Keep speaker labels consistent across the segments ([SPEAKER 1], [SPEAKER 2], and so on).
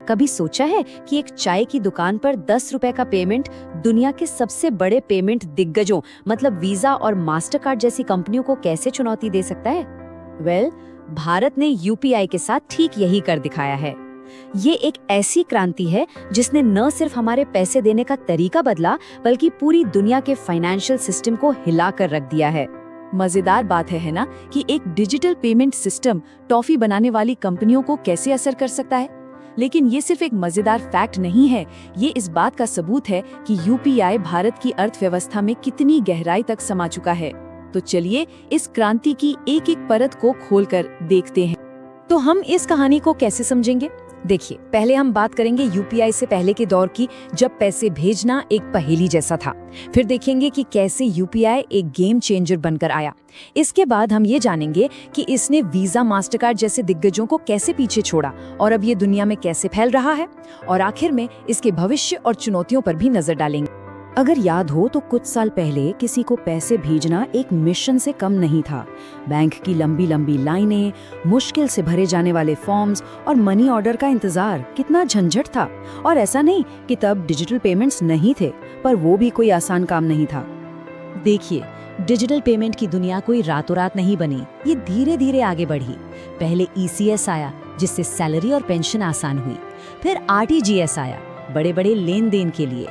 [SPEAKER 1] कभी सोचा है कि एक चाय की दुकान पर 10 रुपए का पेमेंट दुनिया के सबसे बड़े पेमेंट दिग्गजों मतलब वीजा और मास्टरकार्ड जैसी कंपनियों को कैसे चुनौती दे सकता है? भारत ने यूपीआई के साथ ठीक यही कर दिखाया है। ये एक ऐसी क्रांति है जिसने न सिर्फ हमारे पैसे देने का तरीका बदला बल्कि पूरी दुनिया के फाइनेंशियल सिस्टम को हिला कर रख दिया है।
[SPEAKER 2] मजेदार बात है ना कि एक डिजिटल पेमेंट सिस्टम टॉफी बनाने वाली कंपनियों को कैसे असर कर सकता है। लेकिन ये सिर्फ एक मजेदार फैक्ट नहीं है, ये इस बात का सबूत है कि यूपीआई भारत की अर्थव्यवस्था में कितनी गहराई तक समा चुका है। तो चलिए इस क्रांति की एक एक परत को खोलकर देखते हैं। तो हम इस कहानी को कैसे समझेंगे? देखिए, पहले हम बात करेंगे यूपीआई से पहले के दौर की, जब पैसे भेजना एक पहेली जैसा था। फिर देखेंगे कि कैसे यूपीआई एक गेम चेंजर बनकर आया। इसके बाद हम ये जानेंगे कि इसने वीजा मास्टरकार्ड जैसे दिग्गजों को कैसे पीछे छोड़ा और अब ये दुनिया में कैसे फैल रहा है। और आखिर में इसके भविष्य और चुनौतियों पर भी नजर डालेंगे। अगर याद हो तो कुछ साल पहले किसी को पैसे भेजना एक मिशन से कम नहीं था। बैंक की लंबी लंबी लाइनें, मुश्किल से भरे जाने वाले फॉर्म्स और मनी ऑर्डर का इंतजार, कितना झंझट था। और ऐसा नहीं कि तब डिजिटल पेमेंट्स नहीं थे, पर वो भी कोई आसान काम नहीं था।
[SPEAKER 1] देखिए, डिजिटल पेमेंट की दुनिया कोई रातों रात नहीं बनी, ये धीरे धीरे आगे बढ़ी। पहले ईसीएस आया जिससे सैलरी और पेंशन आसान हुई। फिर आरटीजीएस आया बड़े बड़े लेन देन के लिए।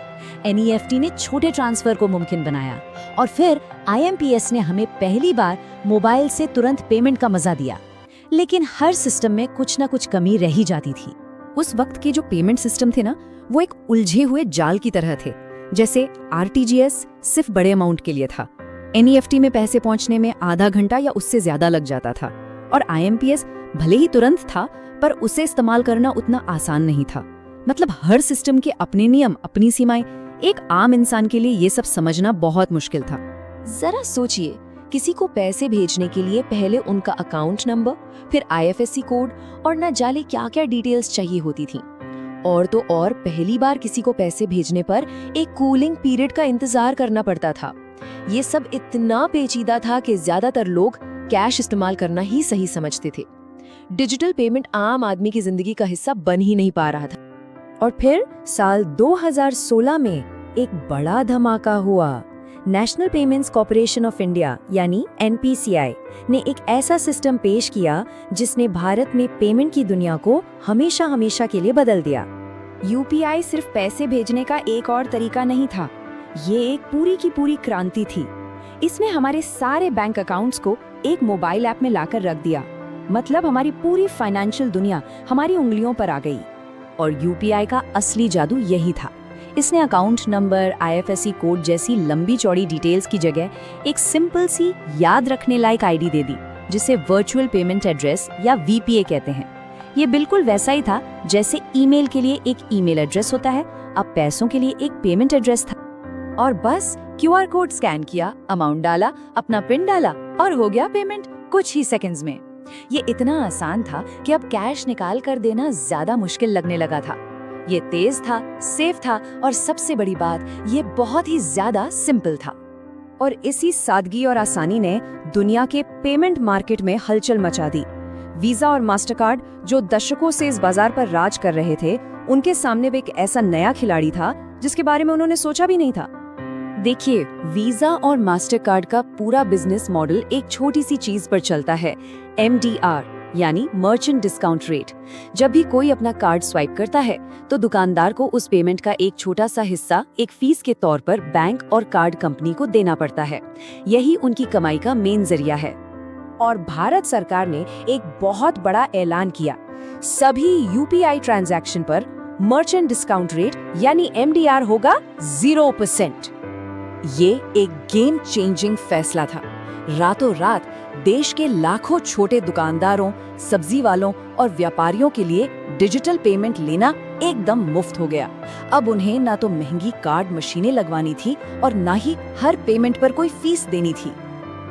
[SPEAKER 1] एनईएफटी ने छोटे ट्रांसफर को मुमकिन बनाया। और फिर आईएमपीएस ने हमें पहली बार मोबाइल से तुरंत पेमेंट का मजा दिया। लेकिन हर सिस्टम में कुछ ना कुछ कमी रह ही जाती थी।
[SPEAKER 2] उस वक्त के जो पेमेंट सिस्टम थे ना, वो एक उलझे हुए जाल की तरह थे। जैसे आरटीजीएस सिर्फ बड़े अमाउंट के लिए था, एनईएफटी में पैसे पहुंचने में आधा घंटा या उससे ज्यादा लग जाता था। और आईएमपीएस भले ही तुरंत था, पर उसे इस्तेमाल करना उतना आसान नहीं था। मतलब हर सिस्टम के अपने नियम, अपनी सीमाएं। एक आम इंसान के लिए ये सब समझना बहुत मुश्किल था।
[SPEAKER 3] जरा सोचिए, किसी को पैसे भेजने के लिए पहले उनका अकाउंट नंबर, फिर आईएफएससी कोड और न जाने क्या क्या डिटेल्स चाहिए होती थी। और तो और पहली बार किसी को पैसे भेजने पर एक कूलिंग पीरियड का इंतजार करना पड़ता था। ये सब इतना पेचीदा था कि ज्यादातर लोग कैश इस्तेमाल करना ही सही समझते थे। डिजिटल पेमेंट आम आदमी की जिंदगी का हिस्सा बन ही नहीं पा रहा था।
[SPEAKER 2] और फिर साल 2016 में एक बड़ा धमाका हुआ। National payments corporation of India यानी एनपीसीआई ने एक ऐसा सिस्टम पेश किया जिसने भारत में पेमेंट की दुनिया को हमेशा हमेशा के लिए बदल दिया। यूपीआई सिर्फ पैसे भेजने का एक और तरीका नहीं था, ये एक पूरी की पूरी क्रांति थी। इसने हमारे सारे बैंक अकाउंट्स को एक मोबाइल ऐप में लाकर रख दिया। मतलब हमारी पूरी फाइनेंशियल दुनिया हमारी उंगलियों पर आ गई। और यूपीआई का असली जादू यही था। इसने अकाउंट नंबर, आईएफएससी कोड जैसी लंबी चौड़ी डिटेल्स की जगह एक सिंपल सी याद रखने लायक आईडी दे दी, जिसे वर्चुअल पेमेंट एड्रेस या वीपीए कहते हैं। ये बिल्कुल वैसा ही था जैसे ईमेल के लिए एक ईमेल एड्रेस होता है, अब पैसों के लिए एक पेमेंट एड्रेस था। और बस क्यूआर कोड स्कैन किया, अमाउंट डाला, अपना पिन डाला और हो गया पेमेंट कुछ ही सेकंड्स में। ये इतना आसान था कि अब कैश निकाल कर देना ज्यादा मुश्किल लगने लगा था। ये तेज था, सेफ था और सबसे बड़ी बात, ये बहुत ही ज्यादा सिंपल था। और इसी सादगी और आसानी ने दुनिया के पेमेंट मार्केट में हलचल मचा दी। वीजा और मास्टरकार्ड जो दशकों से इस बाजार पर राज कर रहे थे, उनके सामने भी एक ऐसा नया खिलाड़ी था जिसके बारे में उन्होंने सोचा भी नहीं था। देखिए, वीजा और मास्टरकार्ड का पूरा बिजनेस मॉडल एक छोटी सी चीज पर चलता है, MDR यानी मर्चेंट डिस्काउंट रेट। जब भी कोई अपना कार्ड स्वाइप करता है तो दुकानदार को उस पेमेंट का एक छोटा सा हिस्सा एक फीस के तौर पर बैंक और कार्ड कंपनी को देना पड़ता है। यही उनकी कमाई का मेन जरिया है। और भारत सरकार ने एक बहुत बड़ा ऐलान किया, सभी यूपीआई ट्रांजैक्शन पर मर्चेंट डिस्काउंट रेट यानी MDR होगा 0%। ये एक गेम चेंजिंग फैसला था। रातों रात देश के लाखों छोटे दुकानदारों, सब्जी वालों और व्यापारियों के लिए डिजिटल पेमेंट लेना एकदम मुफ्त हो गया। अब उन्हें ना तो महंगी कार्ड मशीनें लगवानी थी और ना ही हर पेमेंट पर कोई फीस देनी थी।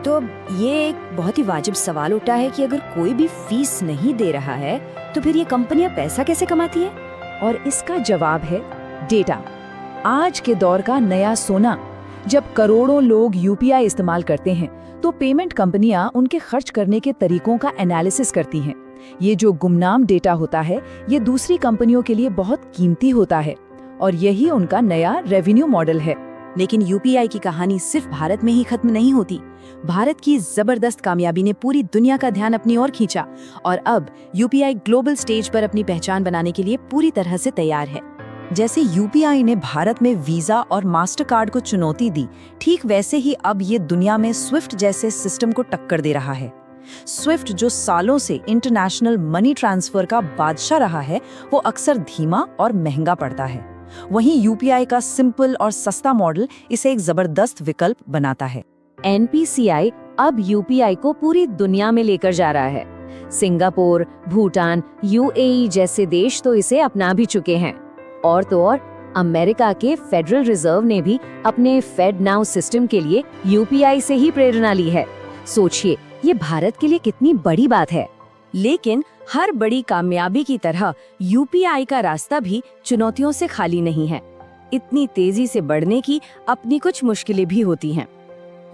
[SPEAKER 2] तो अब ये एक बहुत ही वाजिब सवाल उठा है कि अगर कोई भी फीस नहीं दे रहा है तो फिर ये कंपनियां पैसा कैसे कमाती है? और इसका जवाब है डेटा। आज के दौर का नया सोना। जब करोड़ों लोग यूपीआई इस्तेमाल करते हैं तो पेमेंट कंपनियां उनके खर्च करने के तरीकों का एनालिसिस करती हैं। ये जो गुमनाम डेटा होता है, ये दूसरी कंपनियों के लिए बहुत कीमती होता है और यही उनका नया रेवेन्यू मॉडल है।
[SPEAKER 1] लेकिन यूपीआई की कहानी सिर्फ भारत में ही खत्म नहीं होती। भारत की जबरदस्त कामयाबी ने पूरी दुनिया का ध्यान अपनी ओर खींचा और अब यूपीआई ग्लोबल स्टेज पर अपनी पहचान बनाने के लिए पूरी तरह से तैयार है। जैसे यूपीआई ने भारत में वीजा और मास्टर कार्ड को चुनौती दी, ठीक वैसे ही अब ये दुनिया में स्विफ्ट जैसे सिस्टम को टक्कर दे रहा है। स्विफ्ट जो सालों से इंटरनेशनल मनी ट्रांसफर का बादशाह रहा है, वो अक्सर धीमा और महंगा पड़ता है। वहीं यूपीआई का सिंपल और सस्ता मॉडल इसे एक जबरदस्त विकल्प बनाता है।
[SPEAKER 3] एनपीसीआई अब यूपीआई को पूरी दुनिया में लेकर जा रहा है। सिंगापुर, भूटान, यूएई जैसे देश तो इसे अपना भी चुके हैं। और तो और अमेरिका के फेडरल रिजर्व ने भी अपने फेड नाउ सिस्टम के लिए यूपीआई से ही प्रेरणा ली है। सोचिए, ये भारत के लिए कितनी बड़ी बात है।
[SPEAKER 2] लेकिन हर बड़ी कामयाबी की तरह यूपीआई का रास्ता भी चुनौतियों से खाली नहीं है। इतनी तेजी से बढ़ने की अपनी कुछ मुश्किलें भी होती हैं।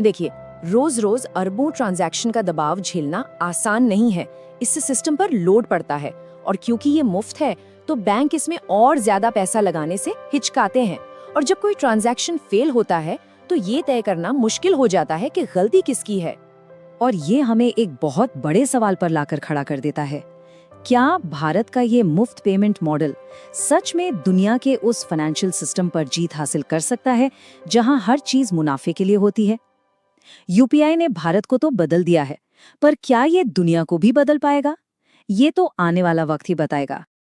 [SPEAKER 2] देखिए, रोज रोज अरबों ट्रांजैक्शन का दबाव झेलना आसान नहीं है। इससे सिस्टम पर लोड पड़ता है और क्योंकि ये मुफ्त है तो बैंक इसमें और ज्यादा पैसा लगाने से हिचकाते हैं। और जब कोई ट्रांजैक्शन फेल होता है तो ये तय करना मुश्किल हो जाता है कि गलती किसकी है।
[SPEAKER 1] और ये हमें एक बहुत बड़े सवाल पर लाकर खड़ा कर देता है। क्या भारत का ये मुफ्त पेमेंट मॉडल सच में दुनिया के उस फाइनेंशियल सिस्टम पर जीत हासिल कर सकता है जहां हर चीज मुनाफे के लिए होती है? यूपीआई ने भारत को तो बदल दिया है, पर क्या ये दुनिया को भी बदल पाएगा? ये तो आने वाला वक्त ही बताएगा।